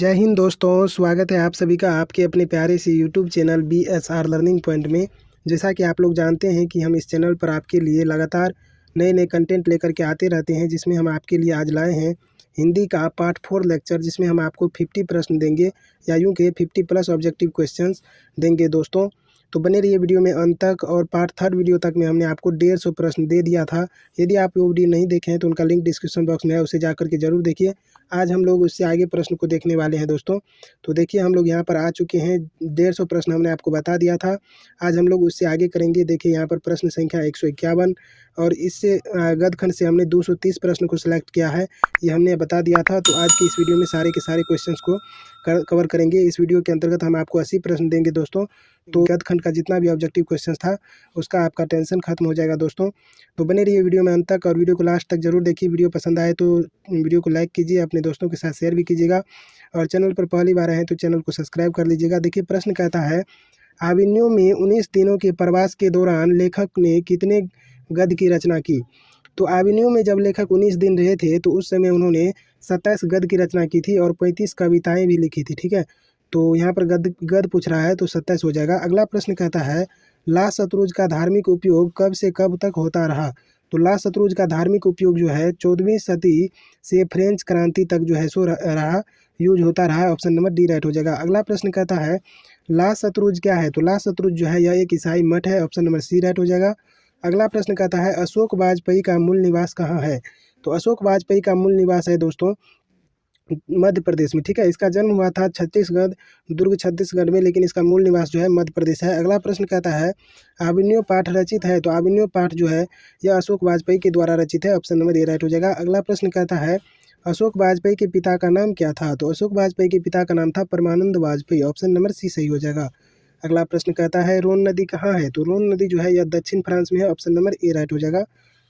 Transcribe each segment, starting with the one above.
जय हिंद दोस्तों, स्वागत है आप सभी का आपके अपने प्यारे से YouTube channel BSR learning point में। जैसा कि आप लोग जानते हैं कि हम इस चैनल पर आपके लिए लगातार नए नए कंटेंट लेकर के आते रहते हैं, जिसमें हम आपके लिए आज लाए हैं हिंदी का पार्ट 4 लेक्चर, जिसमें हम आपको 50 प्रश्न देंगे या यूँ के 50 प्लस ऑब्जेक्टिव क्वेश्चंस देंगे दोस्तों। तो बने रहिए वीडियो में अंत तक। और पार्ट 3 वीडियो तक में हमने आपको 150 प्रश्न दे दिया था। यदि आप वो वीडियो नहीं देखे हैं तो उनका लिंक डिस्क्रिप्शन बॉक्स में है, उसे जाकर के जरूर देखिए। आज हम लोग उससे आगे प्रश्न को देखने वाले हैं दोस्तों। तो देखिए, हम लोग यहाँ पर आ चुके हैं। 150 प्रश्न हमने आपको बता दिया था, आज हम लोग उससे आगे करेंगे। देखिए यहाँ पर प्रश्न संख्या 151 और इससे गदखंड से हमने 230 प्रश्न को सिलेक्ट किया है, ये हमने बता दिया था। तो आज की इस वीडियो में सारे के सारे क्वेश्चंस को कवर करेंगे। इस वीडियो के अंतर्गत हम आपको 80 प्रश्न देंगे दोस्तों। तो गदखंड का जितना भी ऑब्जेक्टिव क्वेश्चंस था उसका आपका टेंशन खत्म हो जाएगा दोस्तों। तो बने रहिए वीडियो में अंत तक और वीडियो को लास्ट तक जरूर देखिए। वीडियो पसंद आए तो वीडियो को लाइक कीजिए, अपने दोस्तों के साथ शेयर भी कीजिएगा और चैनल पर पहली बार आए हैं तो चैनल को सब्सक्राइब कर लीजिएगा। देखिए प्रश्न कहता है, अभिमन्यु में 19 दिनों के प्रवास के दौरान लेखक ने कितने गद्य की रचना की। तो अभिमन्यु में जब लेखक 19 दिन रहे थे तो उस समय उन्होंने 27 गद्य की रचना की थी और 35 कविताएं भी लिखी थी। ठीक है, तो यहाँ पर गद्य पूछ रहा है तो 27 हो जाएगा। अगला प्रश्न कहता है, ला शतरूज का धार्मिक उपयोग कब से कब तक होता रहा। तो ला शतरूज का धार्मिक उपयोग जो है 14वीं सदी से फ्रेंच क्रांति तक जो है सो रहा, यूज होता रहा। ऑप्शन नंबर डी राइट हो जाएगा। अगला प्रश्न कहता है, ला शतरूज क्या है। तो ला शतरूज जो है यह एक ईसाई मठ है। ऑप्शन नंबर सी राइट हो जाएगा। अगला प्रश्न कहता है, अशोक वाजपेयी का मूल निवास कहाँ है। तो अशोक वाजपेयी का मूल निवास है दोस्तों मध्य प्रदेश में। ठीक है, इसका जन्म हुआ था छत्तीसगढ़, दुर्ग छत्तीसगढ़ में, लेकिन इसका मूल निवास जो है मध्य प्रदेश है। अगला प्रश्न कहता है, अभिमन्यु पाठ रचित है। तो अभिमन्यु पाठ जो है यह अशोक वाजपेयी के द्वारा रचित है। ऑप्शन नंबर ए राइट हो जाएगा। अगला प्रश्न कहता है, अशोक वाजपेयी के पिता का नाम क्या था। तो अशोक वाजपेयी के पिता का नाम था परमानंद वाजपेयी। ऑप्शन नंबर सी सही हो जाएगा। अगला प्रश्न कहता है, रोन नदी कहाँ है। तो रोन नदी जो है यह दक्षिण फ्रांस में है। ऑप्शन नंबर ए राइट हो जाएगा।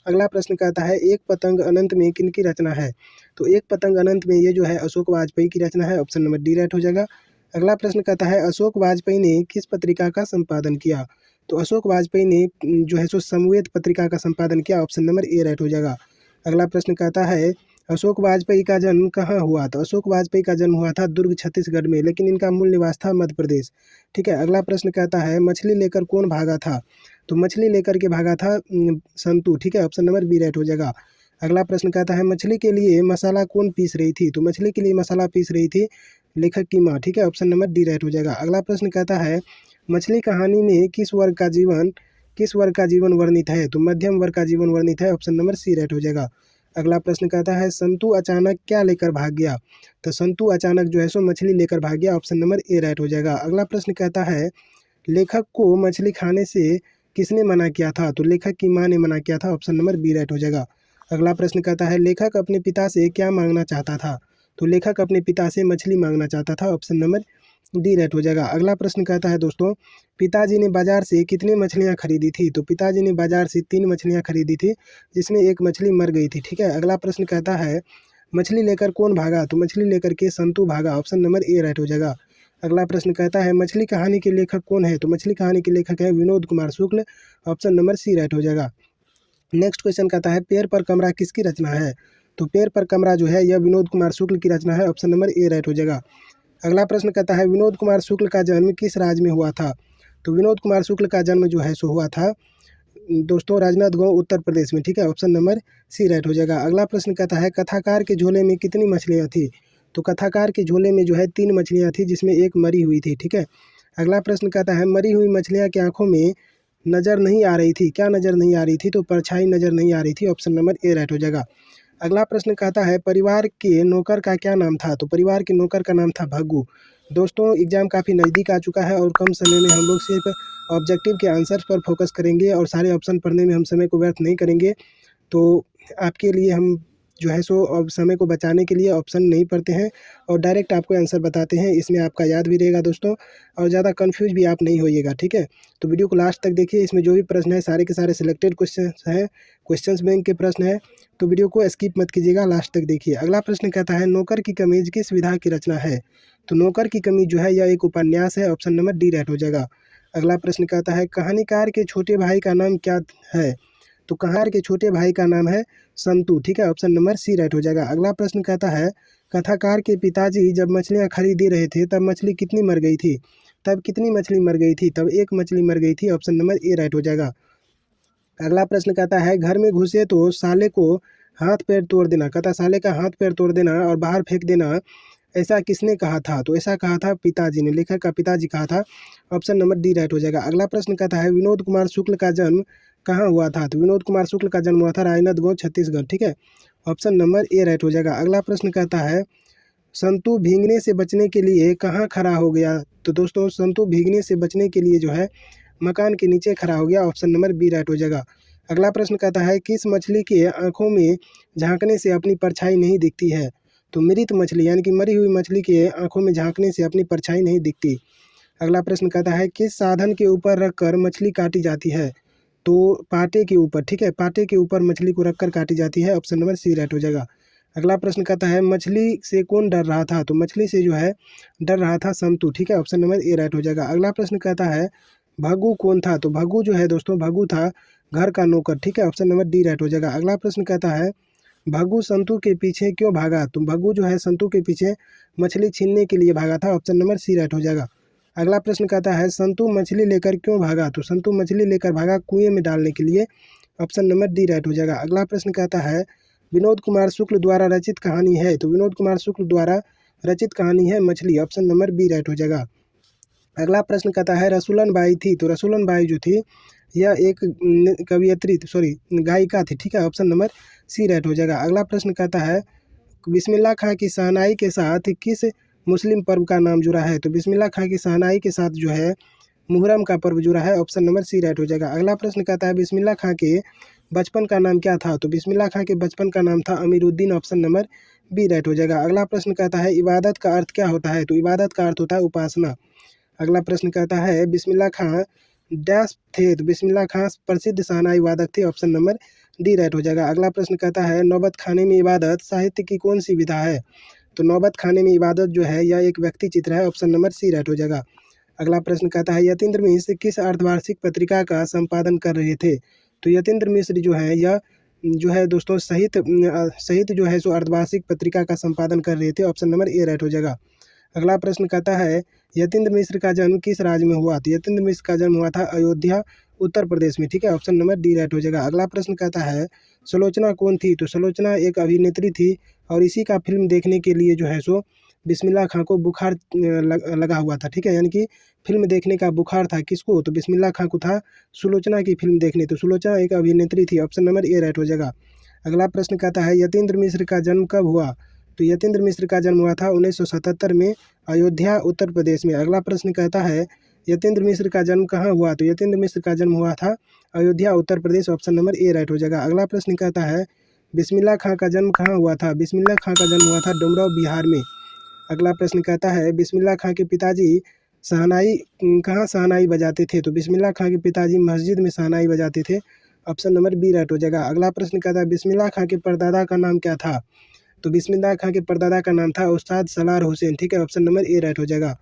अगला प्रश्न कहता है, एक पतंग अनंत में किनकी रचना है। तो एक पतंग अनंत में ये जो है अशोक वाजपेयी की रचना है। ऑप्शन नंबर डी राइट हो जाएगा। अगला प्रश्न कहता है, अशोक वाजपेयी ने किस पत्रिका का संपादन किया। तो अशोक वाजपेयी ने जो है सो समवेत पत्रिका का संपादन किया। ऑप्शन नंबर ए राइट हो जाएगा। अगला प्रश्न कहता है, अशोक वाजपेयी का जन्म कहाँ हुआ। तो अशोक वाजपेयी का जन्म हुआ था दुर्ग छत्तीसगढ़ में, लेकिन इनका मूल निवास था मध्य प्रदेश। ठीक है, अगला प्रश्न कहता है, मछली लेकर कौन भागा था। तो मछली लेकर के भागा था संतु। ठीक है, ऑप्शन नंबर बी राइट हो जाएगा। अगला प्रश्न कहता है, मछली के लिए मसाला कौन पीस रही थी। तो मछली के लिए मसाला पीस रही थी लेखक की माँ। ठीक है, ऑप्शन नंबर डी राइट हो जाएगा। अगला प्रश्न कहता है, मछली कहानी में किस वर्ग का जीवन वर्णित है। तो मध्यम वर्ग का जीवन वर्णित है। ऑप्शन नंबर सी राइट हो जाएगा। अगला प्रश्न कहता है, संतु अचानक क्या लेकर भाग गया। तो संतु अचानक जो है सो मछली लेकर भाग गया। ऑप्शन नंबर ए राइट हो जाएगा। अगला प्रश्न कहता है, लेखक को मछली खाने से किसने मना किया था। तो लेखक की माँ ने मना किया था। ऑप्शन नंबर बी राइट हो जाएगा। अगला प्रश्न कहता है, लेखक अपने पिता से क्या मांगना चाहता था। तो लेखक अपने पिता से मछली मांगना चाहता था। ऑप्शन नंबर डी राइट हो जाएगा। अगला प्रश्न कहता है दोस्तों, पिताजी ने बाजार से कितनी मछलियाँ खरीदी थी। तो पिताजी ने बाजार से 3 मछलियाँ खरीदी थी, जिसमें एक मछली मर गई थी। ठीक है, अगला प्रश्न कहता है, मछली लेकर कौन भागा। तो मछली लेकर के संतु भागा। ऑप्शन नंबर ए राइट हो जाएगा। अगला प्रश्न कहता है, मछली कहानी के लेखक कौन है। तो मछली कहानी के लेखक है Vinod Kumar Shukla. Option number C right हो जाएगा। नेक्स्ट क्वेश्चन कहता है, पेड़ पर कमरा किसकी रचना है। तो पेड़ पर कमरा जो है यह विनोद कुमार शुक्ल की रचना है। ऑप्शन नंबर ए राइट हो जाएगा। अगला प्रश्न कहता है, विनोद कुमार शुक्ल का जन्म किस राज्य में हुआ था। तो विनोद कुमार शुक्ल का जन्म जो है सो हुआ था दोस्तों राजनांदगांव उत्तर प्रदेश में। ठीक है, ऑप्शन नंबर सी राइट हो जाएगा। अगला प्रश्न कहता है, कथाकार के झोले में कितनी मछलियाँ थी। तो कथाकार के झोले में जो है 3 मछलियाँ थी, जिसमें एक मरी हुई थी। ठीक है, अगला प्रश्न कहता है, मरी हुई मछलियाँ की आंखों में नज़र नहीं आ रही थी। क्या नज़र नहीं आ रही थी। तो परछाई नज़र नहीं आ रही थी। ऑप्शन नंबर ए राइट हो जाएगा। अगला प्रश्न कहता है, परिवार के नौकर का क्या नाम था। तो परिवार के नौकर का नाम था भग्गू। दोस्तों एग्जाम काफ़ी नज़दीक आ चुका है और कम समय में हम लोग सिर्फ ऑब्जेक्टिव के आंसर्स पर फोकस करेंगे और सारे ऑप्शन पढ़ने में हम समय को व्यर्थ नहीं करेंगे। तो आपके लिए हम जो है सो अब समय को बचाने के लिए ऑप्शन नहीं पढ़ते हैं और डायरेक्ट आपको आंसर बताते हैं। इसमें आपका याद भी रहेगा दोस्तों और ज़्यादा कंफ्यूज भी आप नहीं होइएगा। ठीक है, तो वीडियो को लास्ट तक देखिए। इसमें जो भी प्रश्न है सारे के सारे सिलेक्टेड क्वेश्चन हैं, क्वेश्चंस बैंक के प्रश्न है, तो वीडियो को स्किप मत कीजिएगा, लास्ट तक देखिए। अगला प्रश्न कहता है, नौकर की कमीज किस विधा की रचना है। तो नौकर की कमीज जो है यह एक उपन्यास है। ऑप्शन नंबर डी राइट हो जाएगा। अगला प्रश्न कहता है, कहानीकार के छोटे भाई का नाम क्या है। तो कहार के छोटे भाई का नाम है संतु। ठीक है, ऑप्शन नंबर सी राइट हो जाएगा। अगला प्रश्न कहता है, कथाकार के पिताजी जब मछलियाँ खरीद रहे थे तब मछली कितनी मर गई थी? तब कितनी मछली मर गई थी? तब एक मछली मर गई थी। ऑप्शन नंबर ए राइट हो जाएगा। अगला प्रश्न कहता है घर में घुसे तो साले को हाथ पैर तोड़ देना, कहता साले का हाथ पैर तोड़ देना और बाहर फेंक देना, ऐसा किसने कहा था? तो ऐसा कहा था पिताजी ने, लेखक का पिताजी कहा था। ऑप्शन नंबर डी राइट हो जाएगा। अगला प्रश्न कहता है विनोद कुमार शुक्ल का जन्म कहाँ हुआ था? तो विनोद कुमार शुक्ल का जन्म हुआ था राजनांदगांव छत्तीसगढ़। ठीक है, ऑप्शन नंबर ए राइट हो जाएगा। अगला प्रश्न कहता है संतु भीगने से बचने के लिए कहाँ खड़ा हो गया? तो दोस्तों संतु भीगने से बचने के लिए जो है मकान के नीचे खड़ा हो गया। ऑप्शन नंबर बी राइट हो जाएगा। अगला प्रश्न कहता है किस मछली के आंखों में झांकने से अपनी परछाई नहीं दिखती है? तो मृत मछली यानी कि मरी हुई मछली के आंखों में झांकने से अपनी परछाई नहीं दिखती। अगला प्रश्न कहता है किस साधन के ऊपर रखकर मछली काटी जाती है? तो पाटे के ऊपर। ठीक है, पाटे के ऊपर मछली को रखकर काटी जाती है। ऑप्शन नंबर सी राइट हो जाएगा। अगला प्रश्न कहता है मछली से कौन डर रहा था? तो मछली से जो है डर रहा था संतु। ठीक है, ऑप्शन नंबर ए राइट हो जाएगा। अगला प्रश्न कहता है भग्गू कौन था? तो भग्गू जो है दोस्तों भग्गू था घर का नौकर। ठीक है, ऑप्शन नंबर डी राइट हो जाएगा। अगला प्रश्न कहता है भग्गू संतु के पीछे क्यों भागा? तो भग्गू जो है संतु के पीछे मछली छीनने के लिए भागा था। ऑप्शन नंबर सी राइट हो जाएगा। अगला प्रश्न कहता है संतु मछली लेकर क्यों भागा? तो संतु मछली लेकर भागा कुएं में डालने के लिए। ऑप्शन नंबर डी राइट हो जाएगा। अगला प्रश्न कहता है विनोद कुमार शुक्ल द्वारा रचित कहानी है? तो विनोद कुमार शुक्ल द्वारा रचित कहानी है मछली। ऑप्शन नंबर बी राइट हो जाएगा। अगला प्रश्न कहता है रसूलन बाई थी? तो रसूलन बाई जो थी यह एक कवियत्री गायिका थी। ठीक है, ऑप्शन नंबर सी राइट हो जाएगा। अगला प्रश्न कहता है बिस्मिल्लाह खां की शहनाई के साथ किस मुस्लिम पर्व का नाम जुड़ा है? तो बिस्मिल्लाह खां की शहनाई के साथ जो है मुहर्रम का पर्व जुड़ा है। ऑप्शन नंबर सी राइट हो जाएगा। अगला प्रश्न कहता है बिस्मिल्लाह खां के बचपन का नाम क्या था? तो बिस्मिल्लाह खां के बचपन का नाम था Amiruddin. Option number B right हो जाएगा। अगला प्रश्न कहता है इबादत का अर्थ क्या होता है? तो इबादत का अर्थ होता है उपासना। अगला प्रश्न कहता है बिस्मिल्लाह खां डैश थे? तो बिस्मिल्लाह खां प्रसिद्ध शहनाई वादक थे। ऑप्शन नंबर डी राइट हो जाएगा। अगला प्रश्न कहता है नौबत खाने में इबादत साहित्य की कौन सी विधा है? तो नौबत खाने में इबादत जो है यह एक व्यक्ति चित्र है। ऑप्शन नंबर सी राइट हो जाएगा। अगला प्रश्न कहता है यतीन्द्र मिश्र किस अर्धवार्षिक पत्रिका का संपादन कर रहे थे? तो यतीन्द्र मिश्र जो है यह जो है दोस्तों सहित जो है सो अर्धवार्षिक पत्रिका का संपादन कर रहे थे। ऑप्शन नंबर ए राइट हो जाएगा। अगला प्रश्न कहता है यतीन्द्र मिश्र का जन्म किस राज्य में हुआ? तो यतीन्द्र मिश्र का जन्म हुआ था अयोध्या उत्तर प्रदेश में। ठीक है, ऑप्शन नंबर डी राइट हो जाएगा। अगला प्रश्न कहता है सुलोचना कौन थी? तो सुलोचना एक अभिनेत्री थी और इसी का फिल्म देखने के लिए जो है सो बिस्मिल्लाह खां को बुखार लगा हुआ था। ठीक है, यानी कि फिल्म देखने का बुखार था किसको? तो बिस्मिल्लाह खां को था सुलोचना की फिल्म देखने। तो सुलोचना एक अभिनेत्री थी। ऑप्शन नंबर ए राइट हो जाएगा। अगला प्रश्न कहता है यतीन्द्र मिश्र का जन्म कब हुआ? तो यतीन्द्र मिश्र का जन्म हुआ था 1977 में अयोध्या उत्तर प्रदेश में। अगला प्रश्न कहता है यतीन्द्र मिश्र का जन्म कहाँ हुआ? तो यतीन्द्र मिश्र का जन्म हुआ था Ayodhya Uttar Pradesh. Option number A right हो जाएगा। अगला प्रश्न कहता है बिस्मिल्लाह खां का जन्म कहाँ हुआ था? बिस्मिल्लाह खां का जन्म हुआ था डुमराव बिहार में। अगला प्रश्न कहता है बिस्मिल्लाह खां के पिताजी कहाँ शहनाई बजाते थे? तो बिस्मिल्लाह खां के पिताजी मस्जिद में शहनाई बजाते थे। ऑप्शन नंबर बी राइट हो जाएगा। अगला प्रश्न कहता है बिस्मिल्लाह खां के परदादा का नाम क्या था? तो बिस्मिल्लाह खां के परदादा का नाम था उस्ताद सलार हुसैन। ठीक है, ऑप्शन नंबर ए राइट हो जाएगा।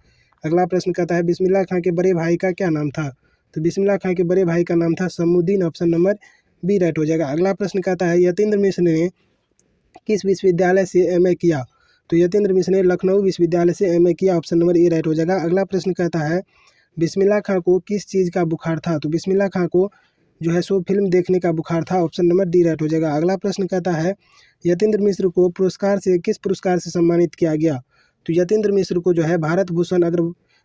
अगला प्रश्न कहता है बिस्मिल्लाह खां के बड़े भाई का क्या नाम था? तो बिस्मिल्लाह खां के बड़े भाई का नाम था शमुद्दीन। ऑप्शन नंबर बी राइट हो जाएगा। अगला प्रश्न कहता है यतीन्द्र मिश्र ने किस विश्वविद्यालय से एमए किया? तो यतीन्द्र मिश्र ने लखनऊ विश्वविद्यालय से एमए किया। ऑप्शन नंबर ए राइट हो जाएगा। अगला प्रश्न कहता है बिस्मिल्लाह खां को किस चीज़ का बुखार था? तो बिस्मिल्लाह खां को जो है सो फिल्म देखने का बुखार था। ऑप्शन नंबर डी राइट हो जाएगा। अगला प्रश्न कहता है यतीन्द्र मिश्र को किस पुरस्कार से सम्मानित किया गया? तो यतीन्द्र मिश्र को जो है भारत भूषण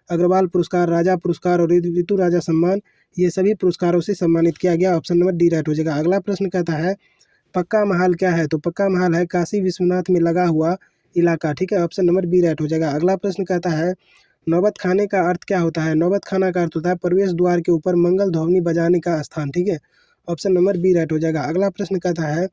अग्रवाल पुरस्कार, राजा पुरस्कार और ऋतु राजा सम्मान, ये सभी पुरस्कारों से सम्मानित किया गया। ऑप्शन नंबर डी राइट हो जाएगा। अगला प्रश्न कहता है पक्का महाल क्या है? तो पक्का महाल है काशी विश्वनाथ में लगा हुआ इलाका। ठीक है, ऑप्शन नंबर बी राइट हो जाएगा। अगला प्रश्न कहता है नौबत खाने का अर्थ क्या होता है? नौबत खाना का अर्थ होता है प्रवेश द्वार के ऊपर मंगल ध्वनि बजाने का स्थान। ठीक है, ऑप्शन नंबर बी राइट हो जाएगा। अगला प्रश्न कहता है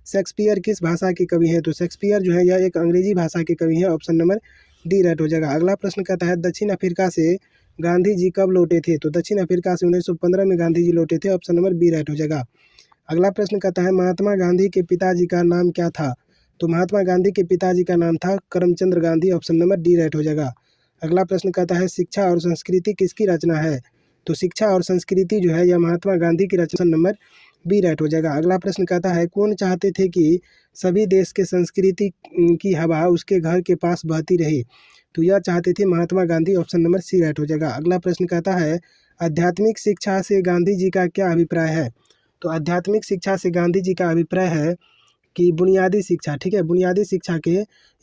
शेक्सपियर किस भाषा के कवि हैं? तो शेक्सपियर जो है यह एक अंग्रेजी भाषा के कवि हैं। ऑप्शन नंबर डी राइट हो जाएगा। अगला प्रश्न कहता है दक्षिण अफ्रीका से गांधी जी कब लौटे थे? तो दक्षिण अफ्रीका से 1915 में गांधी जी लौटे थे। ऑप्शन नंबर बी राइट हो जाएगा। अगला प्रश्न कहता है महात्मा गांधी के पिताजी का नाम क्या था? तो महात्मा गांधी के पिताजी का नाम था Karamchand Gandhi. Option number D right हो जाएगा। अगला प्रश्न कहता है शिक्षा और संस्कृति किसकी रचना है? तो शिक्षा और संस्कृति जो है यह महात्मा गांधी की रचना। नंबर बी राइट हो जाएगा। अगला प्रश्न कहता है कौन चाहते थे कि सभी देश के संस्कृति की हवा उसके घर के पास बहती रहे? तो यह चाहते थे Mahatma Gandhi, option number C right हो जाएगा। अगला प्रश्न कहता है आध्यात्मिक शिक्षा से गांधी जी का क्या अभिप्राय है? तो आध्यात्मिक शिक्षा से गांधी जी का अभिप्राय है कि बुनियादी शिक्षा, ठीक है, बुनियादी शिक्षा के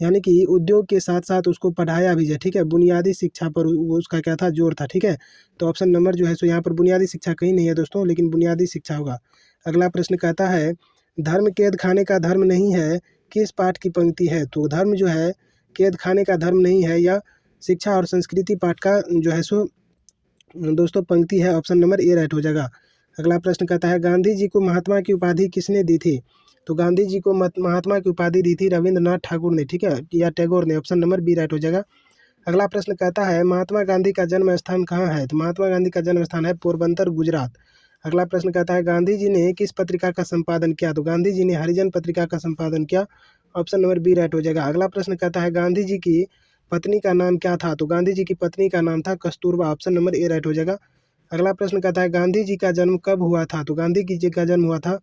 यानी कि उद्योग के साथ साथ उसको पढ़ाया भी जाए, ठीक है, बुनियादी शिक्षा पर वो उसका क्या था, जोर था, ठीक है। तो ऑप्शन नंबर जो है सो यहाँ पर बुनियादी शिक्षा कहीं नहीं है दोस्तों, लेकिन बुनियादी शिक्षा होगा। अगला प्रश्न कहता है धर्म कैद खाने का धर्म नहीं है, किस पाठ की पंक्ति है? तो धर्म जो है कैद खाने का धर्म नहीं है, यह शिक्षा और संस्कृति पाठ का जो है सो दोस्तों पंक्ति है, ऑप्शन नंबर ए राइट हो जाएगा। अगला प्रश्न कहता है गांधी जी को महात्मा की उपाधि किसने दी थी? तो गांधी जी को महात्मा की उपाधि दी थी रविंद्रनाथ ठाकुर ने, ठीक है, या टैगोर ने, ऑप्शन नंबर बी राइट हो जाएगा। अगला प्रश्न कहता है महात्मा गांधी का जन्म स्थान कहाँ है? तो महात्मा गांधी का जन्म स्थान है पोरबंदर, गुजरात। अगला प्रश्न कहता है गांधी जी ने किस पत्रिका का संपादन किया? तो गांधी जी ने हरिजन पत्रिका का संपादन किया, ऑप्शन नंबर बी राइट हो जाएगा। अगला प्रश्न कहता है गांधी जी की पत्नी का नाम क्या था? तो गांधी जी की पत्नी का नाम था Kasturba, option number A right हो जाएगा। अगला प्रश्न कहता है गांधी जी का जन्म कब हुआ था? तो गांधी जी का जन्म हुआ था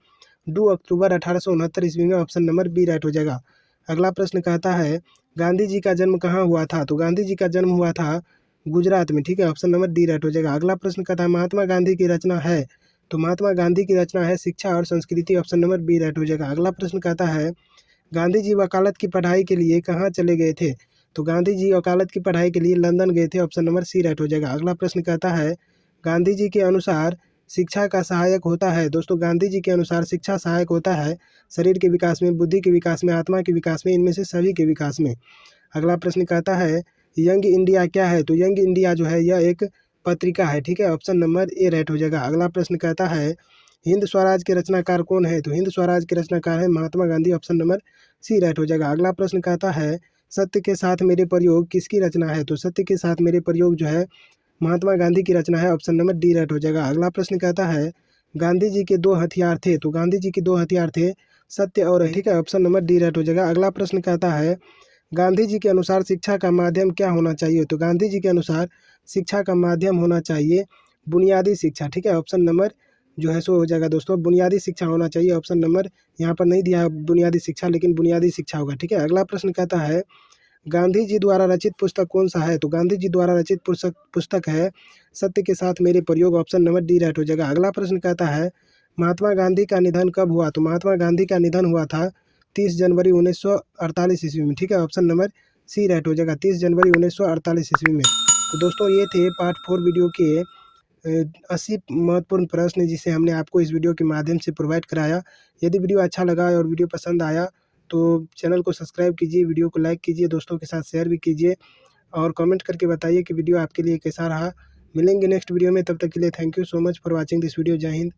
2 अक्टूबर 1869 ईस्वी में, ऑप्शन नंबर बी राइट हो जाएगा। अगला प्रश्न कहता है गांधी जी का जन्म कहाँ हुआ था? तो गांधी जी का जन्म हुआ था गुजरात में, ठीक है, ऑप्शन नंबर डी राइट हो जाएगा। अगला प्रश्न कहता है महात्मा गांधी की रचना है? तो महात्मा गांधी की रचना है शिक्षा और संस्कृति, ऑप्शन नंबर बी राइट हो जाएगा। अगला प्रश्न कहता है गांधी जी वकालत की पढ़ाई के लिए कहाँ चले गए थे? तो गांधी जी वकालत की पढ़ाई के लिए लंदन गए थे, ऑप्शन नंबर सी राइट हो जाएगा। अगला प्रश्न कहता है गांधी जी के अनुसार शिक्षा का सहायक होता है? दोस्तों गांधी जी के अनुसार शिक्षा सहायक होता है शरीर के विकास में, बुद्धि के विकास में, आत्मा के विकास में, इनमें से सभी के विकास में। अगला प्रश्न कहता है यंग इंडिया क्या है? तो यंग इंडिया जो है यह एक पत्रिका है, ठीक है, ऑप्शन नंबर ए राइट हो जाएगा। अगला प्रश्न कहता है हिंद स्वराज के रचनाकार कौन है? तो हिंद स्वराज के रचनाकार है Mahatma Gandhi, option number C right हो जाएगा। अगला प्रश्न कहता है सत्य के साथ मेरे प्रयोग किसकी रचना है? तो सत्य के साथ मेरे प्रयोग जो है महात्मा गांधी की रचना है, ऑप्शन नंबर डी राइट हो जाएगा। अगला प्रश्न कहता है गांधी जी के 2 हथियार थे? तो गांधी जी के 2 हथियार थे सत्य और, ठीक है, ऑप्शन नंबर डी राइट हो जाएगा। अगला प्रश्न कहता है गांधी जी के अनुसार शिक्षा का माध्यम क्या होना चाहिए? तो गांधी जी के अनुसार शिक्षा का माध्यम होना चाहिए बुनियादी शिक्षा, ठीक है, ऑप्शन नंबर जो है सो हो जाएगा दोस्तों बुनियादी शिक्षा होना चाहिए, ऑप्शन नंबर यहाँ पर नहीं दिया है बुनियादी शिक्षा, लेकिन बुनियादी शिक्षा होगा, ठीक है। अगला प्रश्न कहता है गांधी जी द्वारा रचित पुस्तक कौन सा है? तो गांधी जी द्वारा रचित पुस्तक है सत्य के साथ मेरे प्रयोग, ऑप्शन नंबर डी राइट हो जाएगा। अगला प्रश्न कहता है महात्मा गांधी का निधन कब हुआ? तो महात्मा गांधी का निधन हुआ था 30 जनवरी 1948 ईस्वी में, ठीक है, ऑप्शन नंबर सी राइट हो जाएगा, 30 जनवरी 1948 ईस्वी में। तो दोस्तों ये थे पार्ट 4 वीडियो के 80 महत्वपूर्ण प्रश्न जिसे हमने आपको इस वीडियो के माध्यम से प्रोवाइड कराया। यदि वीडियो अच्छा लगा और वीडियो पसंद आया तो चैनल को सब्सक्राइब कीजिए, वीडियो को लाइक कीजिए, दोस्तों के साथ शेयर भी कीजिए और कमेंट करके बताइए कि वीडियो आपके लिए कैसा रहा। मिलेंगे नेक्स्ट वीडियो में, तब तक के लिए thank you so much for watching this video. जय हिंद।